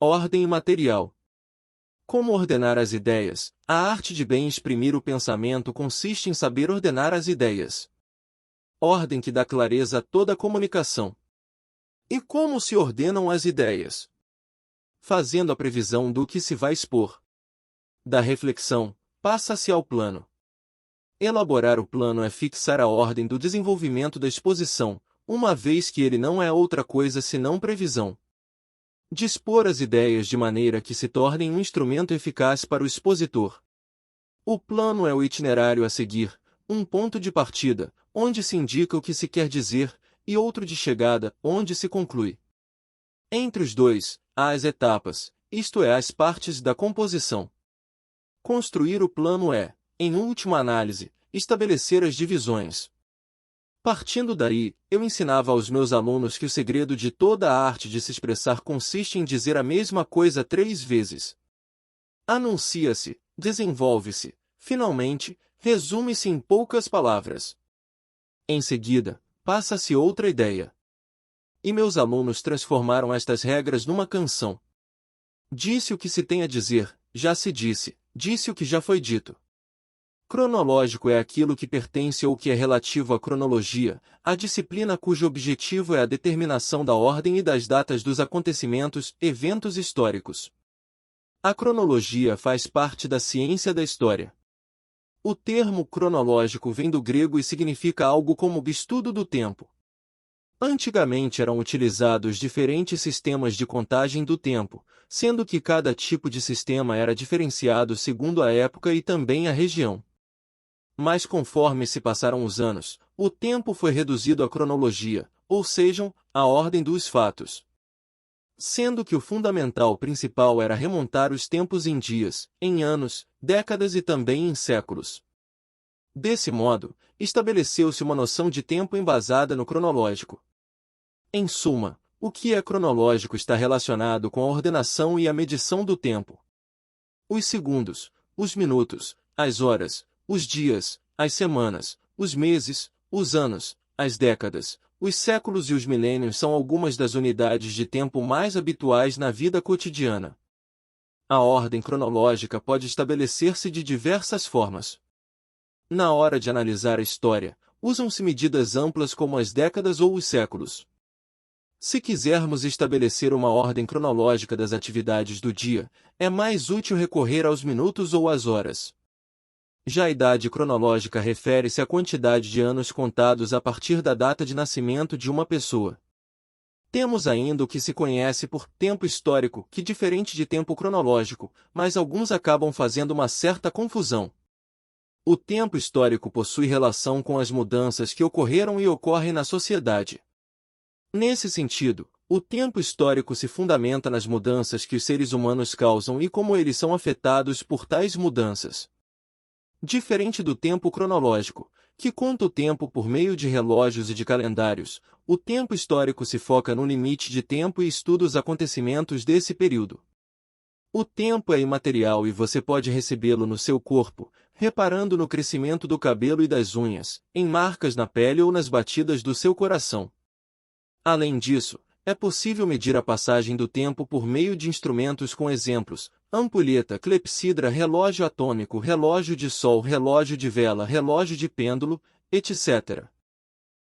Ordem imaterial. Como ordenar as ideias? A arte de bem exprimir o pensamento consiste em saber ordenar as ideias. Ordem que dá clareza a toda a comunicação. E como se ordenam as ideias? Fazendo a previsão do que se vai expor. Da reflexão, passa-se ao plano. Elaborar o plano é fixar a ordem do desenvolvimento da exposição, uma vez que ele não é outra coisa senão previsão. Dispor as ideias de maneira que se tornem um instrumento eficaz para o expositor. O plano é o itinerário a seguir, um ponto de partida, onde se indica o que se quer dizer, e outro de chegada, onde se conclui. Entre os dois, há as etapas, isto é, as partes da composição. Construir o plano é, em última análise, estabelecer as divisões. Partindo daí, eu ensinava aos meus alunos que o segredo de toda a arte de se expressar consiste em dizer a mesma coisa 3 vezes. Anuncia-se, desenvolve-se, finalmente, resume-se em poucas palavras. Em seguida, passa-se outra ideia. E meus alunos transformaram estas regras numa canção. Disse o que se tem a dizer, já se disse, disse o que já foi dito. Cronológico é aquilo que pertence ou que é relativo à cronologia, a disciplina cujo objetivo é a determinação da ordem e das datas dos acontecimentos, eventos históricos. A cronologia faz parte da ciência da história. O termo cronológico vem do grego e significa algo como estudo do tempo. Antigamente eram utilizados diferentes sistemas de contagem do tempo, sendo que cada tipo de sistema era diferenciado segundo a época e também a região. Mas conforme se passaram os anos, o tempo foi reduzido à cronologia, ou seja, à ordem dos fatos. Sendo que o fundamental principal era remontar os tempos em dias, em anos, décadas e também em séculos. Desse modo, estabeleceu-se uma noção de tempo embasada no cronológico. Em suma, o que é cronológico está relacionado com a ordenação e a medição do tempo. Os segundos, os minutos, as horas, os dias, as semanas, os meses, os anos, as décadas, os séculos e os milênios são algumas das unidades de tempo mais habituais na vida cotidiana. A ordem cronológica pode estabelecer-se de diversas formas. Na hora de analisar a história, usam-se medidas amplas como as décadas ou os séculos. Se quisermos estabelecer uma ordem cronológica das atividades do dia, é mais útil recorrer aos minutos ou às horas. Já a idade cronológica refere-se à quantidade de anos contados a partir da data de nascimento de uma pessoa. Temos ainda o que se conhece por tempo histórico, que diferente de tempo cronológico, mas alguns acabam fazendo uma certa confusão. O tempo histórico possui relação com as mudanças que ocorreram e ocorrem na sociedade. Nesse sentido, o tempo histórico se fundamenta nas mudanças que os seres humanos causam e como eles são afetados por tais mudanças. Diferente do tempo cronológico, que conta o tempo por meio de relógios e de calendários, o tempo histórico se foca no limite de tempo e estuda os acontecimentos desse período. O tempo é imaterial e você pode recebê-lo no seu corpo, reparando no crescimento do cabelo e das unhas, em marcas na pele ou nas batidas do seu coração. Além disso, é possível medir a passagem do tempo por meio de instrumentos com exemplos: ampulheta, clepsidra, relógio atômico, relógio de sol, relógio de vela, relógio de pêndulo, etc.